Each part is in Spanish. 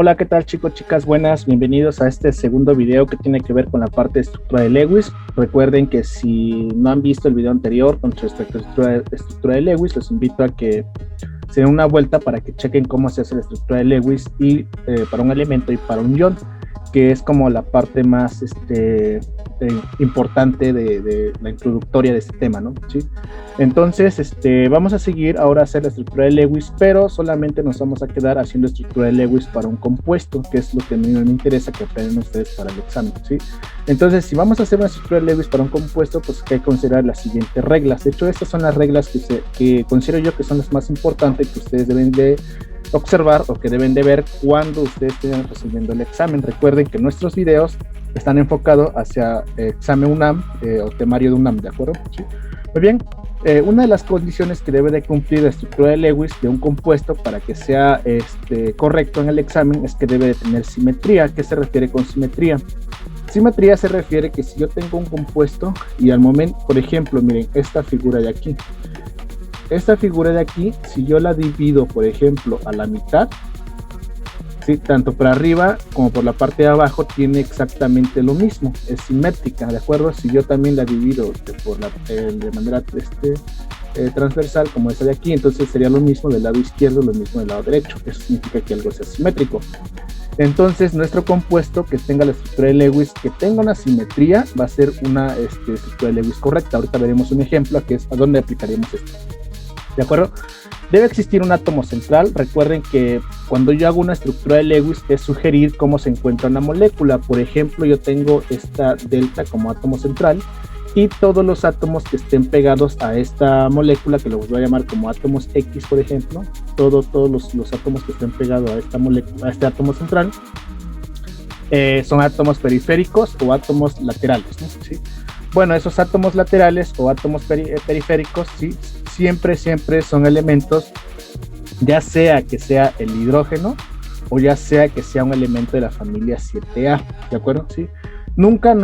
Hola, ¿qué tal chicos, chicas? Buenas, bienvenidos a este segundo video que tiene que ver con la parte de estructura de Lewis. Recuerden que si no han visto el video anterior con respecto a estructura de Lewis, los invito a que se den una vuelta para que chequen cómo se hace la estructura de Lewis y para un elemento y para un ion, que es como la parte más importante de la introductoria de este tema, ¿no? ¿Sí? Entonces, vamos a seguir ahora a hacer la estructura de Lewis, pero solamente nos vamos a quedar haciendo estructura de Lewis para un compuesto, que es lo que a mí me interesa que aprendan ustedes para el examen, ¿sí? Entonces, si vamos a hacer una estructura de Lewis para un compuesto, pues hay que considerar las siguientes reglas. De hecho, estas son las reglas que considero yo que son las más importantes que ustedes deben de observar o que deben de ver cuando ustedes estén resolviendo el examen. Recuerden que nuestros videos están enfocados hacia examen UNAM o temario de UNAM, ¿de acuerdo? ¿Sí? Muy bien, una de las condiciones que debe de cumplir la estructura de Lewis de un compuesto para que sea correcto en el examen es que debe de tener simetría. ¿Qué se refiere con simetría? Simetría se refiere que si yo tengo un compuesto y al momento, por ejemplo, miren, esta figura de aquí, si yo la divido, por ejemplo, a la mitad, ¿sí? Tanto por arriba como por la parte de abajo tiene exactamente lo mismo, es simétrica, ¿de acuerdo? Si yo también la divido de manera transversal, como esta de aquí, entonces sería lo mismo del lado izquierdo, lo mismo del lado derecho. Eso significa que algo sea simétrico. Entonces, nuestro compuesto que tenga la estructura de Lewis, que tenga una simetría, va a ser una estructura de Lewis correcta. Ahorita veremos un ejemplo que es a dónde aplicaríamos esto. ¿De acuerdo? Debe existir un átomo central. Recuerden que cuando yo hago una estructura de Lewis es sugerir cómo se encuentra una molécula. Por ejemplo, yo tengo esta delta como átomo central y todos los átomos que estén pegados a esta molécula, que los voy a llamar como átomos X, por ejemplo, todos los átomos que estén pegados a esta molécula, a este átomo central, son átomos periféricos o átomos laterales, ¿no? ¿Sí? Bueno, esos átomos laterales o átomos periféricos, ¿sí? siempre son elementos, ya sea que sea el hidrógeno o ya sea que sea un elemento de la familia 7A, ¿de acuerdo? ¿Sí? Nunca en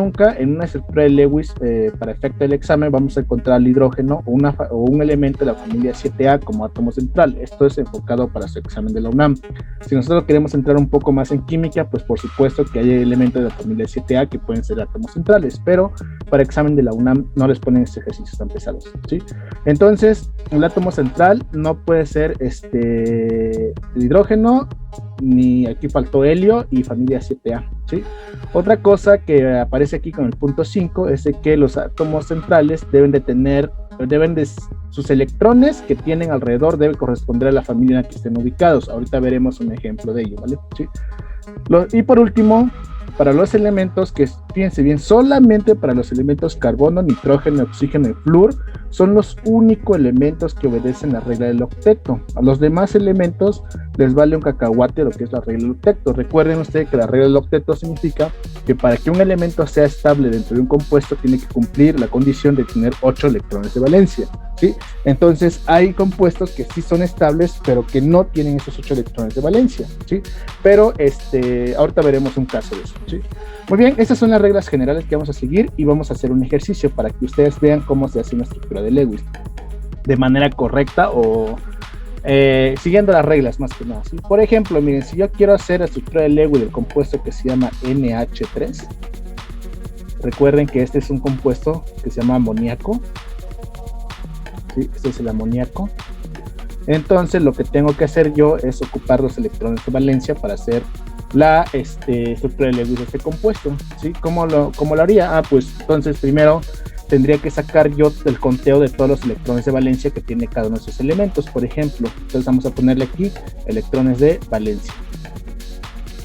una estructura de Lewis para efecto del examen vamos a encontrar el hidrógeno o un elemento de la familia 7A como átomo central. Esto es enfocado para su examen de la UNAM. Si nosotros queremos entrar un poco más en química, pues por supuesto que hay elementos de la familia 7A que pueden ser átomos centrales, pero para examen de la UNAM no les ponen estos ejercicios tan pesados, ¿sí? Entonces, el átomo central no puede ser el hidrógeno, ni aquí faltó helio y familia 7A, ¿sí? Otra cosa que aparece aquí con el punto 5 es de que los átomos centrales sus electrones que tienen alrededor deben corresponder a la familia en la que estén ubicados. Ahorita veremos un ejemplo de ello, ¿vale? ¿Sí? Y por último, para los elementos que, fíjense bien, solamente para los elementos carbono, nitrógeno, oxígeno y flúor son los únicos elementos que obedecen la regla del octeto. A los demás elementos les vale un cacahuate lo que es la regla del octeto. Recuerden ustedes que la regla del octeto significa que para que un elemento sea estable dentro de un compuesto tiene que cumplir la condición de tener 8 electrones de valencia, ¿sí? Entonces hay compuestos que sí son estables pero que no tienen esos 8 electrones de valencia, ¿sí? Pero ahorita veremos un caso de eso, ¿sí? Muy bien, estas son las reglas generales que vamos a seguir y vamos a hacer un ejercicio para que ustedes vean cómo se hace una estructura de Lewis de manera correcta o siguiendo las reglas más que nada, ¿sí? Por ejemplo, miren, si yo quiero hacer la estructura de Lewis del compuesto que se llama NH3, recuerden que este es un compuesto que se llama amoníaco, ¿sí? Este es el amoníaco. Entonces lo que tengo que hacer yo es ocupar los electrones de valencia para hacer la estructura de Lewis de este compuesto, ¿sí? ¿Cómo lo haría? Pues entonces primero tendría que sacar yo el conteo de todos los electrones de valencia que tiene cada uno de esos elementos, por ejemplo. Entonces vamos a ponerle aquí electrones de valencia.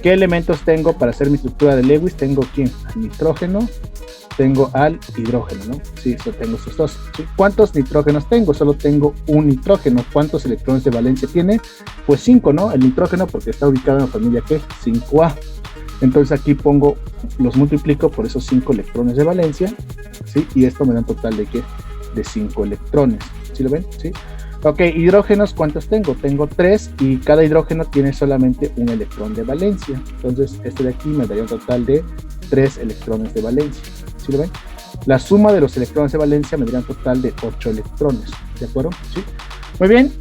¿Qué elementos tengo para hacer mi estructura de Lewis? Tengo aquí al nitrógeno, tengo al hidrógeno, ¿no? Sí, solo tengo estos dos, ¿sí? ¿Cuántos nitrógenos tengo? Solo tengo un nitrógeno. ¿Cuántos electrones de valencia tiene? Pues 5, ¿no? El nitrógeno porque está ubicado en la familia ¿qué? 5A. Entonces aquí los multiplico por esos 5 electrones de valencia, ¿sí? Y esto me da un total de ¿qué? De 5 electrones, ¿sí lo ven? ¿Sí? Ok, hidrógenos, ¿cuántos tengo? Tengo 3 y cada hidrógeno tiene solamente un electrón de valencia. Entonces este de aquí me daría un total de 3 electrones de valencia, ¿sí lo ven? La suma de los electrones de valencia me daría un total de 8 electrones, ¿de acuerdo? ¿Sí? Muy bien.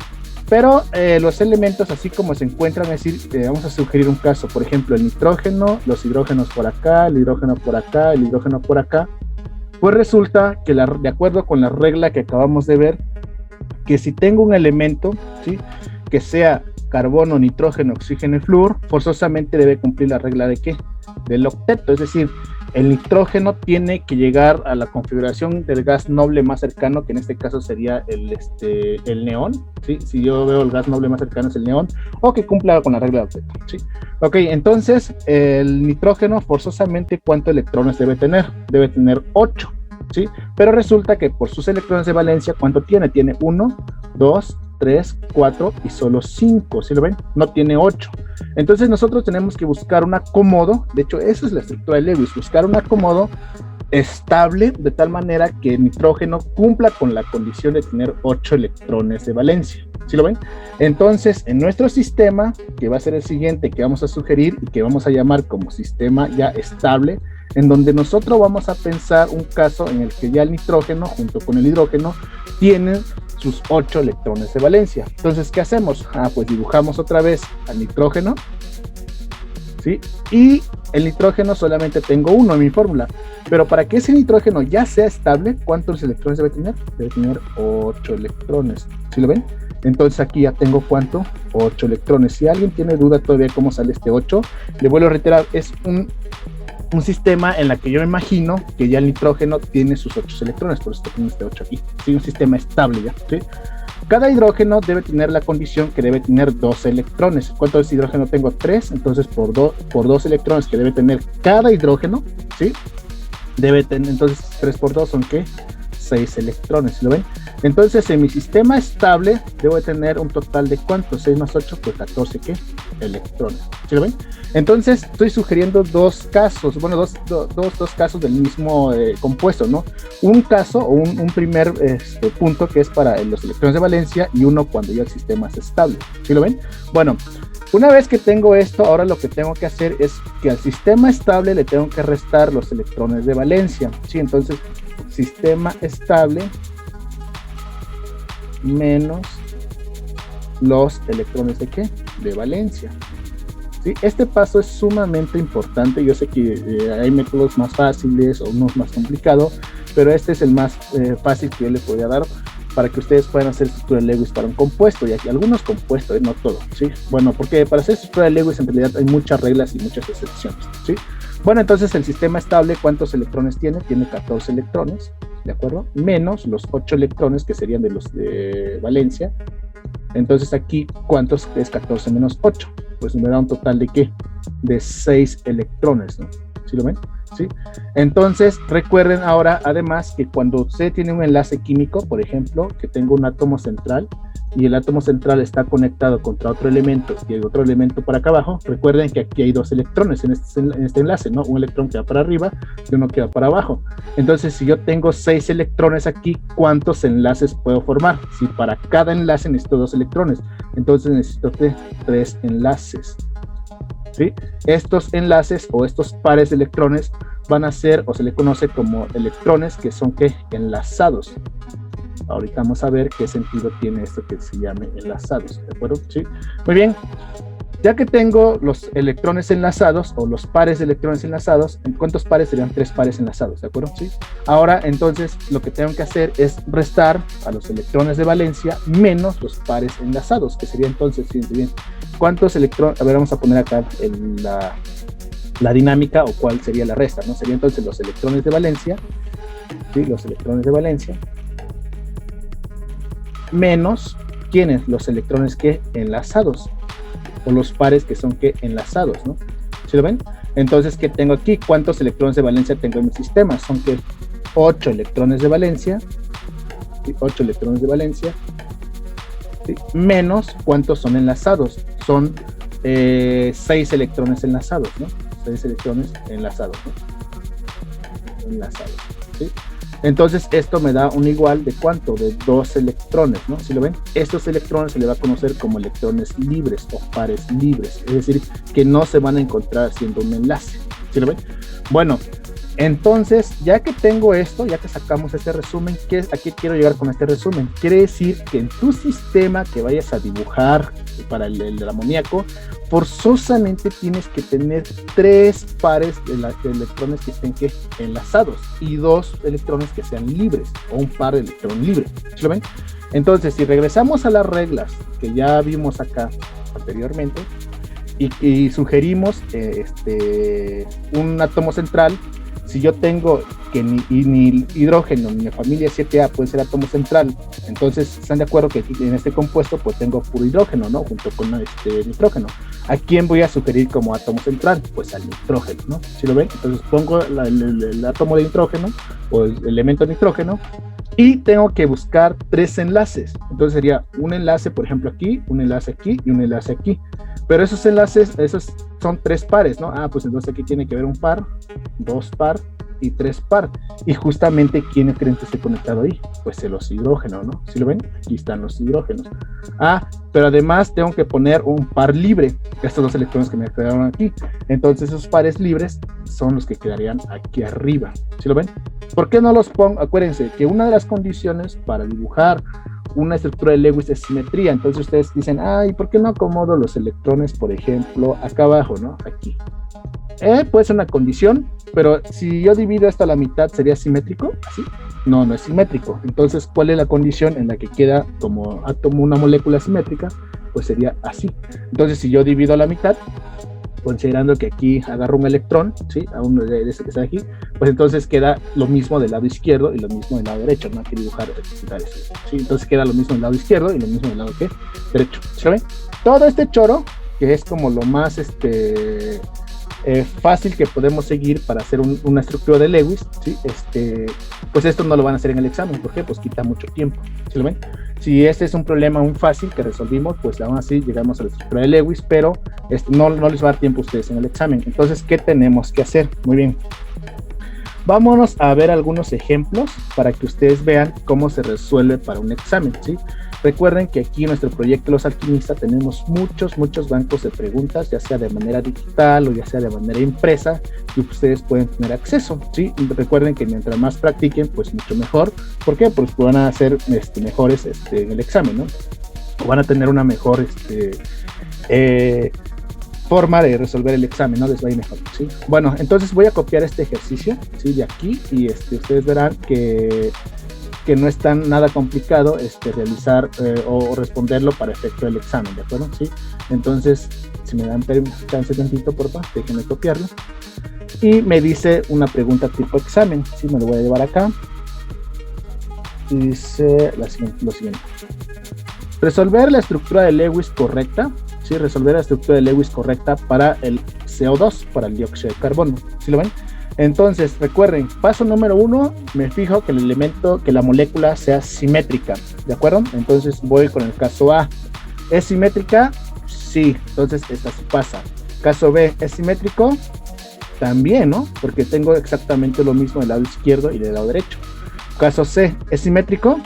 Pero los elementos, así como se encuentran, es decir, vamos a sugerir un caso, por ejemplo, el nitrógeno, los hidrógenos por acá, el hidrógeno por acá, el hidrógeno por acá. Pues resulta que de acuerdo con la regla que acabamos de ver, que si tengo un elemento, ¿sí?, que sea carbono, nitrógeno, oxígeno y flúor, forzosamente debe cumplir la regla de ¿qué? Del octeto, es decir, el nitrógeno tiene que llegar a la configuración del gas noble más cercano, que en este caso sería el neón, ¿sí? Si yo veo el gas noble más cercano es el neón, o que cumpla con la regla de octeto, ¿sí? Ok, entonces el nitrógeno forzosamente, ¿cuántos electrones debe tener? Debe tener 8, ¿sí? Pero resulta que por sus electrones de valencia, ¿cuánto tiene? Tiene 1, 2, 3, 4 y solo 5, ¿sí lo ven? No tiene 8. Entonces nosotros tenemos que buscar un acomodo, de hecho esa es la estructura de Lewis, buscar un acomodo estable de tal manera que el nitrógeno cumpla con la condición de tener 8 electrones de valencia, ¿sí lo ven? Entonces en nuestro sistema, que va a ser el siguiente que vamos a sugerir y que vamos a llamar como sistema ya estable, en donde nosotros vamos a pensar un caso en el que ya el nitrógeno junto con el hidrógeno tienen sus 8 electrones de valencia. Entonces, ¿qué hacemos? Pues dibujamos otra vez al nitrógeno, ¿sí? Y el nitrógeno solamente tengo 1 en mi fórmula, pero para que ese nitrógeno ya sea estable, ¿cuántos electrones debe tener? Debe tener 8 electrones, ¿sí lo ven? Entonces aquí ya tengo ¿cuánto? 8 electrones. Si alguien tiene duda todavía cómo sale este 8, le vuelvo a reiterar, es un sistema en la que yo me imagino que ya el nitrógeno tiene sus 8 electrones, por eso tengo este 8 aquí, ¿sí? Un sistema estable ya, ¿sí? Cada hidrógeno debe tener la condición que debe tener 2 electrones. ¿Cuántos hidrógeno tengo? 3, entonces por 2 electrones que debe tener cada hidrógeno, ¿sí? Debe tener, entonces 3 por 2 son ¿qué? 6 electrones, ¿lo ven? Entonces en mi sistema estable debo tener un total de ¿cuánto? 6 más 8, pues 14 ¿qué? Electrones, ¿sí lo ven? Entonces estoy sugiriendo dos casos, bueno, dos casos del mismo compuesto, ¿no? Un caso o un primer punto que es para los electrones de valencia y uno cuando ya el sistema es estable, ¿sí lo ven? Bueno, una vez que tengo esto, ahora lo que tengo que hacer es que al sistema estable le tengo que restar los electrones de valencia, ¿sí? Entonces, sistema estable menos los electrones de ¿qué? De valencia. ¿Sí? Este paso es sumamente importante. Yo sé que hay métodos más fáciles o unos más complicados, pero este es el más fácil que yo les podría dar para que ustedes puedan hacer estructura de Lewis para un compuesto, y aquí algunos compuestos, no todo, ¿sí? Bueno, porque para hacer estructura de Lewis en realidad hay muchas reglas y muchas excepciones, ¿sí? Bueno, entonces el sistema estable, ¿cuántos electrones tiene? Tiene 14 electrones, ¿de acuerdo? Menos los 8 electrones que serían de los de valencia. Entonces aquí, ¿cuántos es 14 menos 8? Pues me da un total de ¿qué? De 6 electrones, ¿no? ¿Sí lo ven? ¿Sí? Entonces, recuerden ahora, además, que cuando usted tiene un enlace químico, por ejemplo, que tengo un átomo central, y el átomo central está conectado contra otro elemento, y hay otro elemento por acá abajo, recuerden que aquí hay 2 electrones en este enlace, ¿no? Un electrón que va para arriba y uno que va para abajo. Entonces, si yo tengo 6 electrones aquí, ¿cuántos enlaces puedo formar? Si para cada enlace necesito 2 electrones, entonces necesito 3 enlaces, ¿sí? Estos enlaces o estos pares de electrones van a ser, o se le conoce como electrones que son ¿qué? Enlazados. Ahorita vamos a ver qué sentido tiene esto que se llame enlazados, ¿de acuerdo? ¿Sí? Muy bien, ya que tengo los electrones enlazados o los pares de electrones enlazados, ¿en cuántos pares serían? 3 pares enlazados, ¿de acuerdo? ¿Sí? Ahora, entonces, lo que tengo que hacer es restar a los electrones de valencia menos los pares enlazados, que sería entonces, fíjense bien, ¿cuántos electrones? A ver, vamos a poner acá la dinámica o cuál sería la resta, ¿no? Sería entonces los electrones de valencia, ¿sí? Los electrones de valencia menos, ¿quiénes? Los electrones que enlazados, o los pares que son que enlazados, ¿no? ¿Sí lo ven? Entonces, ¿qué tengo aquí? ¿Cuántos electrones de valencia tengo en mi sistema? Son que 8 electrones de valencia, ¿sí? 8 electrones de valencia, ¿sí? Menos, ¿cuántos son enlazados? Son 6 electrones enlazados, ¿no? 6 electrones enlazados, ¿no? Enlazados, ¿sí? Entonces esto me da un igual de ¿cuánto? De 2 electrones, ¿no? ¿Sí lo ven? Estos electrones se le va a conocer como electrones libres o pares libres, es decir, que no se van a encontrar haciendo un enlace, ¿sí lo ven? Bueno, Entonces, ya que tengo esto, ya que sacamos este resumen, ¿a qué quiero llegar con este resumen? Quiere decir que en tu sistema que vayas a dibujar para el del amoníaco, forzosamente tienes que tener 3 pares de electrones que estén enlazados y 2 electrones que sean libres, o un par de electrón libre. ¿Sí lo ven? Entonces, si regresamos a las reglas que ya vimos acá anteriormente y sugerimos un átomo central, si yo tengo que ni hidrógeno ni familia 7A puede ser átomo central, entonces están de acuerdo que aquí en este compuesto pues tengo puro hidrógeno, ¿no? Junto con nitrógeno. ¿A quién voy a sugerir como átomo central? Pues al nitrógeno, ¿no? ¿Sí lo ven? Entonces pongo el átomo de nitrógeno o el elemento nitrógeno y tengo que buscar 3 enlaces. Entonces sería un enlace, por ejemplo, aquí, un enlace aquí y un enlace aquí. Pero esos enlaces, esos son 3 pares, ¿no? Ah, pues entonces aquí tiene que haber un par, 2 par y 3 par. Y justamente, ¿quién creen que esté conectado ahí? Pues los hidrógenos, ¿no? ¿Sí lo ven? Aquí están los hidrógenos. Ah, pero además tengo que poner un par libre. Estos 2 electrones que me quedaron aquí. Entonces esos pares libres son los que quedarían aquí arriba. ¿Sí lo ven? ¿Por qué no los pongo? Acuérdense que una de las condiciones para dibujar una estructura de Lewis es simetría. Entonces ustedes dicen, ay, ¿por qué no acomodo los electrones, por ejemplo, acá abajo, ¿no? Aquí. Puede ser una condición, pero si yo divido esto a la mitad, ¿sería simétrico? ¿Así? No, no es simétrico. Entonces, ¿cuál es la condición en la que queda como átomo una molécula simétrica? Pues sería así. Entonces, si yo divido a la mitad, considerando que aquí agarro un electrón, ¿sí? A uno de ese que está aquí, pues entonces queda lo mismo del lado izquierdo y lo mismo del lado derecho, no hay que dibujar eso, ¿sí? Entonces queda lo mismo del lado izquierdo y lo mismo del lado derecho, ¿sí ven? Todo este choro, que es como lo más fácil que podemos seguir para hacer una estructura de Lewis, ¿sí? Pues esto no lo van a hacer en el examen, ¿por qué? Pues quita mucho tiempo, ¿sí lo ven? Si este es un problema muy fácil que resolvimos, pues aún así llegamos a la estructura de Lewis, pero no les va a dar tiempo a ustedes en el examen. Entonces, ¿qué tenemos que hacer? Muy bien. Vámonos a ver algunos ejemplos para que ustedes vean cómo se resuelve para un examen, ¿sí? Recuerden que aquí en nuestro proyecto Los Alquimistas tenemos muchos bancos de preguntas, ya sea de manera digital o ya sea de manera impresa, que ustedes pueden tener acceso, ¿sí? Y recuerden que mientras más practiquen, pues mucho mejor. ¿Por qué? Pues van a ser mejores en el examen, ¿no? O van a tener una mejor forma de resolver el examen, ¿no? Les va a ir mejor, ¿sí? Bueno, entonces voy a copiar este ejercicio, ¿sí? De aquí, y ustedes verán que no es tan nada complicado realizar o responderlo para efecto del examen, ¿de acuerdo? ¿Sí? Entonces, si me dan chance tantito, por favor, déjenme copiarlo. Y me dice una pregunta tipo examen, ¿sí? Me lo voy a llevar acá. Y dice lo siguiente. Resolver la estructura de Lewis correcta, ¿sí? Resolver la estructura de Lewis correcta para el CO2, para el dióxido de carbono, ¿sí lo ven? Entonces, recuerden, paso número 1, me fijo que el elemento, que la molécula sea simétrica, ¿de acuerdo? Entonces voy con el caso A. ¿Es simétrica? Sí, entonces esta sí pasa. Caso B, ¿es simétrico? También, ¿no? Porque tengo exactamente lo mismo del lado izquierdo y del lado derecho. Caso C, ¿es simétrico?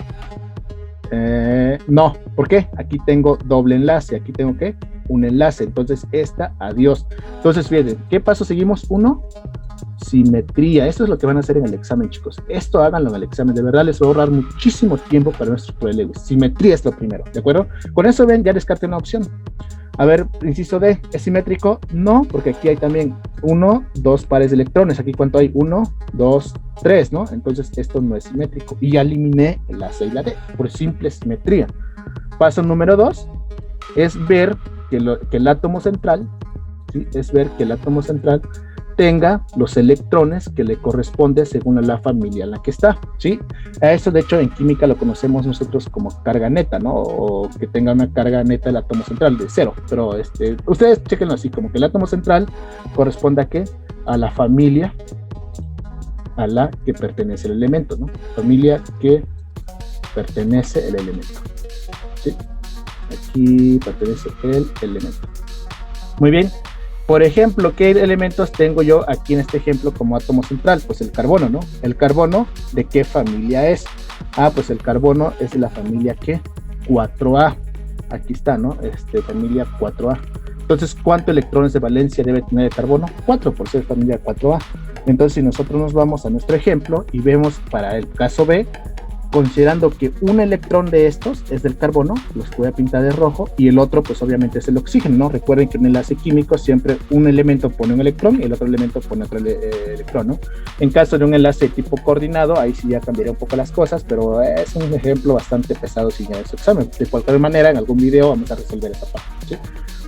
No, ¿por qué? Aquí tengo doble enlace, aquí tengo ¿qué? Un enlace, entonces adiós. Entonces, fíjense, ¿qué paso seguimos? 1, simetría. Esto es lo que van a hacer en el examen, chicos. Esto háganlo en el examen, de verdad les va a ahorrar muchísimo tiempo para nuestro estructura de Lewis. Simetría es lo primero, ¿de acuerdo? Con eso ven, ya descarté una opción. A ver, inciso D, ¿es simétrico? No, porque aquí hay también 1, 2 pares de electrones. Aquí ¿cuánto hay? 1, 2, 3, ¿no? Entonces esto no es simétrico. Y ya eliminé la C y la D por simple simetría. Paso número 2 es ver que el átomo central, ¿sí? Es ver que el átomo central tenga los electrones que le corresponde según la familia en la que está, ¿sí? A eso, de hecho, en química lo conocemos nosotros como carga neta, ¿no? O que tenga una carga neta el átomo central de 0, pero ustedes chequenlo así, como que el átomo central corresponde a ¿qué? A la familia a la que pertenece el elemento, ¿no? Familia que pertenece el elemento, ¿sí? Aquí pertenece el elemento. Muy bien. Por ejemplo, ¿qué elementos tengo yo aquí en este ejemplo como átomo central? Pues el carbono, ¿no? ¿El carbono de qué familia es? Ah, pues el carbono es de la familia ¿qué? 4A. Aquí está, ¿no? Familia 4A. Entonces, ¿cuántos electrones de valencia debe tener el carbono? 4, por ser familia 4A. Entonces, si nosotros nos vamos a nuestro ejemplo y vemos para el caso B, considerando que un electrón de estos es del carbono, los voy a pintar de rojo, y el otro pues obviamente es el oxígeno, ¿no? Recuerden que en un enlace químico siempre un elemento pone un electrón y el otro elemento pone otro electrón, ¿no? En caso de un enlace tipo coordinado, ahí sí ya cambiaría un poco las cosas, pero es un ejemplo bastante pesado si ya es su examen. De cualquier manera, en algún video vamos a resolver esta parte, ¿sí?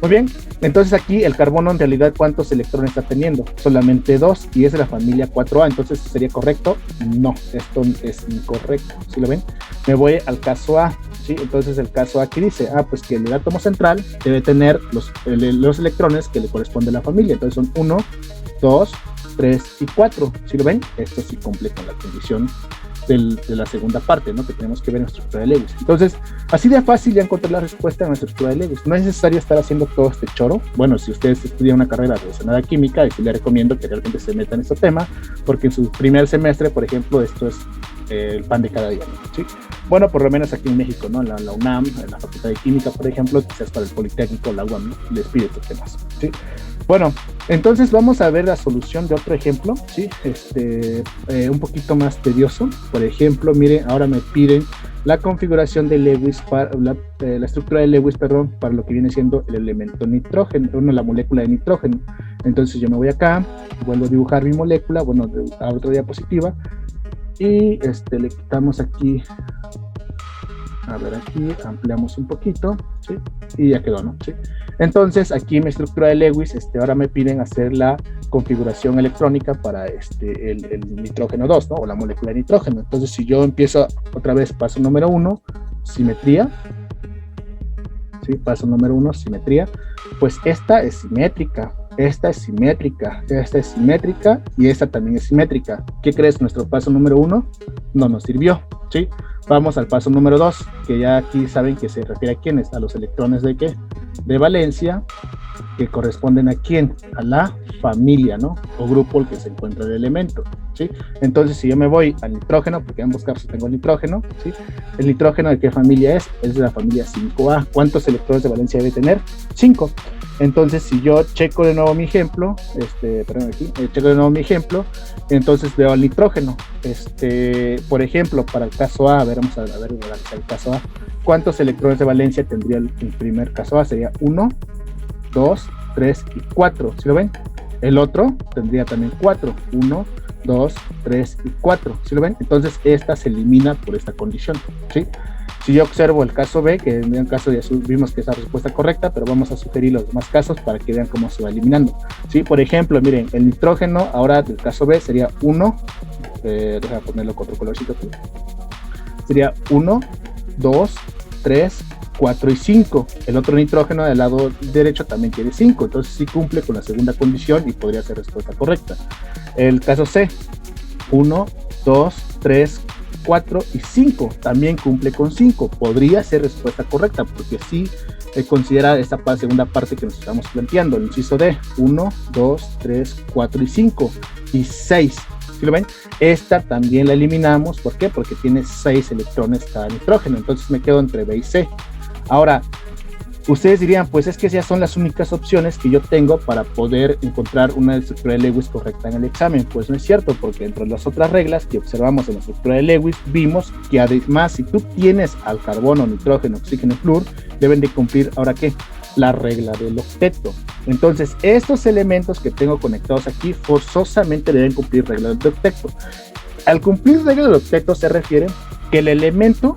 Muy bien, entonces aquí el carbono en realidad, ¿cuántos electrones está teniendo? Solamente 2, y es de la familia 4A, entonces ¿sería correcto? No, esto es incorrecto, ¿sí lo ven? Me voy al caso A, ¿sí? Entonces el caso A aquí dice, pues que el átomo central debe tener los electrones que le corresponde a la familia, entonces son 1, 2, 3 y 4, ¿sí lo ven? Esto sí cumple con la condición de la segunda parte, ¿no? Que tenemos que ver en la estructura de Lewis. Entonces, así de fácil ya encontrar la respuesta en la estructura de Lewis. No es necesario estar haciendo todo este choro. Bueno, si ustedes estudian una carrera relacionada a química, y sí les recomiendo que realmente se metan en este tema, porque en su primer semestre, por ejemplo, esto es el pan de cada día, ¿no? ¿Sí? Bueno, por lo menos aquí en México, ¿no? La UNAM, en la Facultad de Química, por ejemplo, quizás para el Politécnico, la UAM, ¿no? Les pide estos temas, ¿sí? Bueno, entonces vamos a ver la solución de otro ejemplo, ¿sí? Un poquito más tedioso. Por ejemplo, miren, ahora me piden la configuración de Lewis, para la estructura de Lewis, perdón, para lo que viene siendo el elemento nitrógeno, la molécula de nitrógeno. Entonces yo me voy acá, vuelvo a dibujar mi molécula, bueno, a otra diapositiva, y le quitamos aquí, a ver, aquí ampliamos un poquito, ¿sí? Y ya quedó, ¿no? ¿Sí? Entonces aquí en mi estructura de Lewis, ahora me piden hacer la configuración electrónica para el nitrógeno 2, ¿no? O la molécula de nitrógeno. Entonces si yo empiezo otra vez, paso número 1, simetría, ¿sí? Paso número 1, simetría, pues esta es simétrica, esta es simétrica, esta es simétrica y esta también es simétrica. ¿Qué crees? Nuestro paso número 1 no nos sirvió, ¿sí? Vamos al paso número 2, que ya aquí saben que se refiere a quiénes, a los electrones de ¿qué? De valencia, que corresponden a quién, a la familia, ¿no? O grupo el que se encuentra el elemento, ¿sí? Entonces si yo me voy al nitrógeno, porque en ambos casos tengo el nitrógeno, ¿sí? ¿El nitrógeno de qué familia es? Es de la familia 5A. ¿Cuántos electrones de valencia debe tener? 5. Entonces si yo checo de nuevo mi ejemplo, checo de nuevo mi ejemplo, entonces veo al nitrógeno, por ejemplo, para el caso A, vamos a ver el caso A, ¿cuántos electrones de valencia tendría el primer caso A? Sería 1, 2, 3 y 4, ¿sí lo ven? El otro tendría también 4, 1, 2, 3 y 4, ¿sí lo ven? Entonces esta se elimina por esta condición, ¿sí? Si yo observo el caso B, que en el caso ya vimos que es la respuesta correcta, pero vamos a sugerir los demás casos para que vean cómo se va eliminando, ¿sí? Por ejemplo, miren, el nitrógeno ahora del caso B sería 1, déjame ponerlo con otro colorcito, sería 1, 2, 3, 4 y 5. El otro nitrógeno del lado derecho también tiene 5, entonces sí cumple con la segunda condición y podría ser respuesta correcta. El caso C, 1, 2, 3, 4 y 5, también cumple con 5, podría ser respuesta correcta, porque sí considera esta segunda parte que nos estamos planteando, el inciso D, 1, 2, 3, 4 y 5, y 6, ¿sí lo ven? Esta también la eliminamos, ¿por qué? Porque tiene 6 electrones cada nitrógeno, entonces me quedo entre B y C. Ahora, ustedes dirían, pues es que esas son las únicas opciones que yo tengo para poder encontrar una estructura de Lewis correcta en el examen. Pues no es cierto, porque entre las otras reglas que observamos en la estructura de Lewis, vimos que además, si tú tienes al carbono, nitrógeno, oxígeno y flúor, deben de cumplir, ¿ahora qué? La regla del octeto. Entonces, estos elementos que tengo conectados aquí, forzosamente deben cumplir regla del octeto. Al cumplir regla del octeto se refiere que el elemento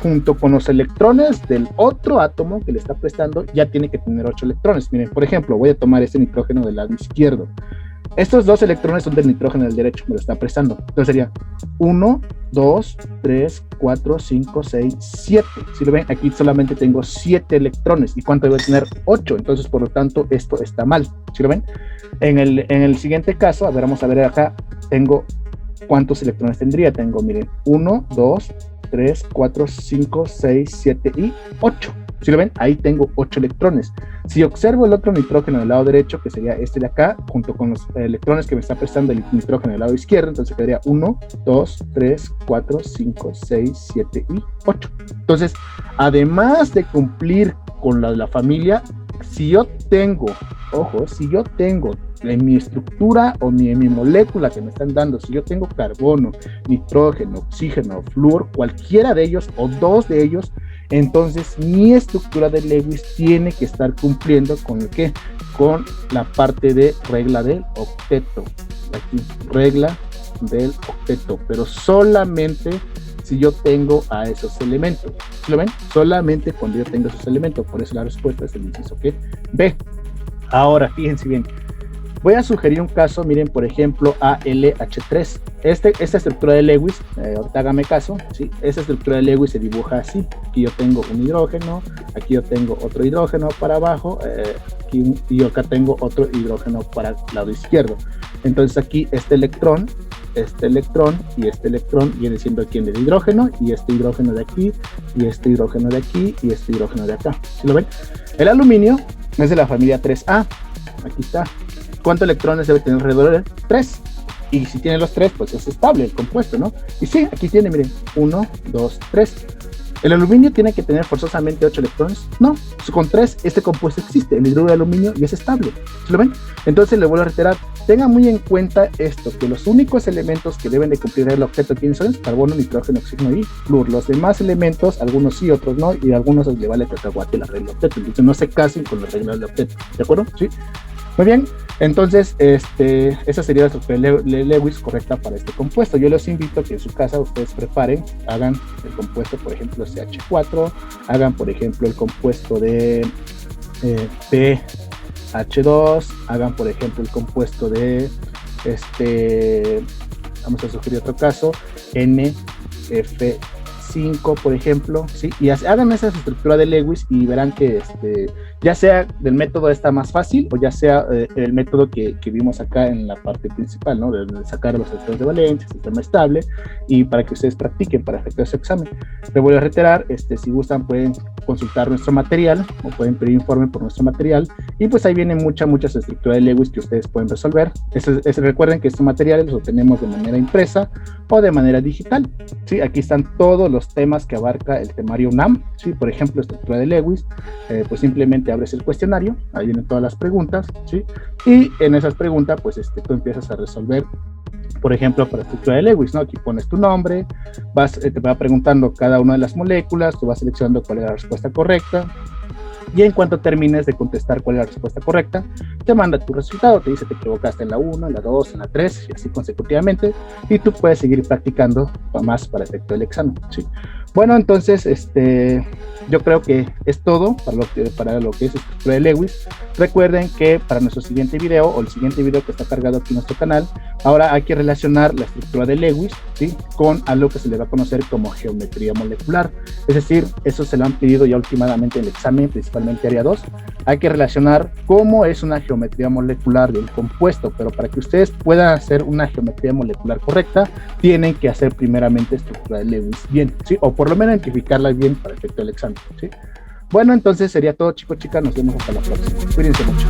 junto con los electrones del otro átomo que le está prestando, ya tiene que tener 8 electrones. Miren, por ejemplo, voy a tomar este nitrógeno del lado izquierdo. Estos 2 electrones son del nitrógeno del derecho, me lo está prestando. Entonces sería 1, 2, 3, 4, 5, 6, 7. Si lo ven, aquí solamente tengo 7 electrones. ¿Y cuánto debe tener? 8. Entonces, por lo tanto, esto está mal. ¿Sí lo ven? En el siguiente caso, a ver, vamos a ver acá, tengo ¿cuántos electrones tendría? Tengo, miren, 1, 2, 3, 4, 5, 6, 7 y 8. ¿Sí lo ven? Ahí tengo 8 electrones. Si observo el otro nitrógeno del lado derecho, que sería este de acá, junto con los electrones que me está prestando el nitrógeno del lado izquierdo, entonces quedaría 1, 2, 3, 4, 5, 6, 7 y 8. Entonces, además de cumplir con la familia, si yo tengo, ojo, si yo tengo en mi estructura o en mi molécula que me están dando, si yo tengo carbono, nitrógeno, oxígeno, flúor, cualquiera de ellos o dos de ellos, entonces mi estructura de Lewis tiene que estar cumpliendo con el qué, con la parte de regla del octeto. Aquí, regla del octeto, pero solamente si yo tengo a esos elementos. ¿Sí lo ven? Solamente cuando yo tengo esos elementos. Por eso la respuesta es el inciso que B. Ahora, fíjense bien. Voy a sugerir un caso, miren, por ejemplo, ALH3. Esta estructura de Lewis, ahorita hágame caso, ¿sí? Esta estructura de Lewis se dibuja así. Aquí yo tengo un hidrógeno, aquí yo tengo otro hidrógeno para abajo, aquí, y yo acá tengo otro hidrógeno para el lado izquierdo. Entonces aquí este electrón y este electrón viene siendo aquí en el hidrógeno, y este hidrógeno de aquí, y este hidrógeno de aquí, y este hidrógeno de acá. ¿Sí lo ven? El aluminio es de la familia 3A. Aquí está. ¿Cuántos electrones debe tener alrededor? 3. Y si tiene los 3, pues es estable el compuesto, ¿no? Y sí, aquí tiene, miren, 1, 2, 3. ¿El aluminio tiene que tener forzosamente 8 electrones? No, con 3 este compuesto existe, el hidruro de aluminio, y es estable. ¿Sí lo ven? Entonces le vuelvo a reiterar, tengan muy en cuenta esto, que los únicos elementos que deben de cumplir el octeto, ¿quiénes son? Carbono, nitrógeno, oxígeno y flúor. Los demás elementos, algunos sí, otros no, y a algunos les vale cacahuate la regla del octeto. Entonces no se casen con la regla del octeto, ¿de acuerdo? ¿Sí? Muy bien, entonces esa sería la estructura de Lewis correcta para este compuesto. Yo los invito a que en su casa ustedes preparen, hagan el compuesto, por ejemplo, CH4, hagan, por ejemplo, el compuesto de PH2, hagan, por ejemplo, el compuesto de, vamos a sugerir otro caso, NF5, por ejemplo, ¿sí? Y hagan esa estructura de Lewis y verán que ya sea del método más fácil, o ya sea el método que vimos acá en la parte principal, ¿no? De sacar los electrones de valencia, sistema estable, y para que ustedes practiquen para efectuar ese examen. Les voy a reiterar, si gustan pueden consultar nuestro material, o pueden pedir informe por nuestro material, y pues ahí viene muchas estructuras de Lewis que ustedes pueden resolver. Recuerden que estos materiales los obtenemos de manera impresa o de manera digital, ¿sí? Aquí están todos los temas que abarca el temario UNAM, ¿sí? Por ejemplo, estructura de Lewis, pues simplemente abres el cuestionario, ahí vienen todas las preguntas, ¿sí? Y en esas preguntas, pues tú empiezas a resolver, por ejemplo, para la estructura de Lewis, ¿no? Aquí pones tu nombre, te va preguntando cada una de las moléculas, tú vas seleccionando cuál es la respuesta correcta, y en cuanto termines de contestar cuál es la respuesta correcta, te manda tu resultado, te dice te equivocaste en la 1, en la 2, en la 3, y así consecutivamente, y tú puedes seguir practicando más para efecto del examen, ¿sí? Bueno, entonces, yo creo que es todo para lo que es estructura de Lewis. Recuerden que para nuestro siguiente video, o el siguiente video que está cargado aquí en nuestro canal, ahora hay que relacionar la estructura de Lewis, ¿sí? Con algo que se le va a conocer como geometría molecular. Es decir, eso se lo han pedido ya últimamente en el examen, principalmente área 2. Hay que relacionar cómo es una geometría molecular del compuesto, pero para que ustedes puedan hacer una geometría molecular correcta, tienen que hacer primeramente estructura de Lewis bien, ¿sí? O por lo menos identificarla bien para efecto del examen, ¿sí? Bueno, entonces sería todo, chicos, chicas, nos vemos hasta la próxima. Cuídense mucho.